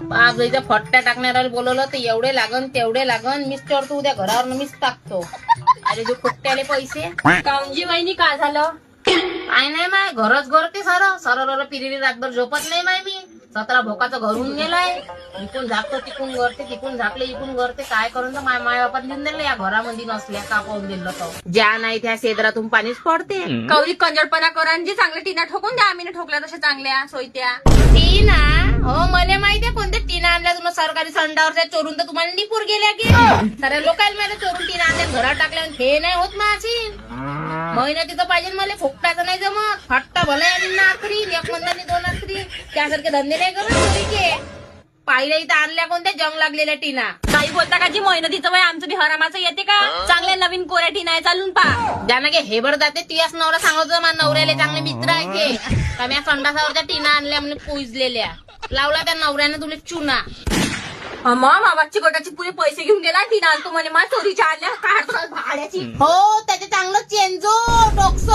बाप इथं फट्ट्या टाकणाऱ्याला बोलवलं तर एवढे लागन तेवढे लागन, मीच चढतो उद्या घरावर मीच टाकतो. अरे जो फुट्ट्याले पैसे काऊंजी वहिनी काय झालं? काय नाही माय, घरच घरते सरळ पिरिरी रातभर झोपत नाही माय. मी 17 भोकाचं घरून गेलाय. इकून झाकतो तिकून घरते, तिकून झाकले इकून घरते. काय करून तर माय बापात लिहून दिलं या घरामध्ये नसल्या का पाहून दिलं तर ज्या नाही त्या सेद्रातून पाणीच पडते. कवरी कंजडपणा करा आणि जे चांगल्या टीना ठोकून द्या. आम्ही ठोकल्या तशा चांगल्या सोयत्या टीना हो मला माहितीये कोणत्या टीना आणल्या तुम्ही सरकारी संडावरच्या चोरून तर तुम्हाला निपूर गेल्या की साऱ्या लोकांना माहिती चोरून टीना आणल्या घरात टाकल्या. हे नाही होत माझी मेहनतीचं पाहिजे मला, फुकटाचं नाही जमत. फट्टा भला आखरी एक मंदानी 2 आखरी त्यासारखे धंदे नाही करत चोरीचे. पाहिलं इथं आणल्या कोणत्या जंग लागलेल्या टीना. काही बोलता का जी मेहनतीचं वय आमचं बी हरामाचं येते का? चांगल्या नवीन कोऱ्या टीना आहे चालून पा. ज्यानं की हेबर जाते तियाच नवरा सांगतो माझ्या नवऱ्याला चांगले मित्र आहे ते का मी संडासावरच्या टीना आणल्या म्हणजे पुजलेल्या लावला त्या नवऱ्यानं तुला चुना. मावाची गटाची पुरे पैसे घेऊन गेला. टीना आणतो म्हणे मा चोरीच्या आणल्या काढतो भाड्याची. हो त्याचे चांगलं चेंजो डोक्स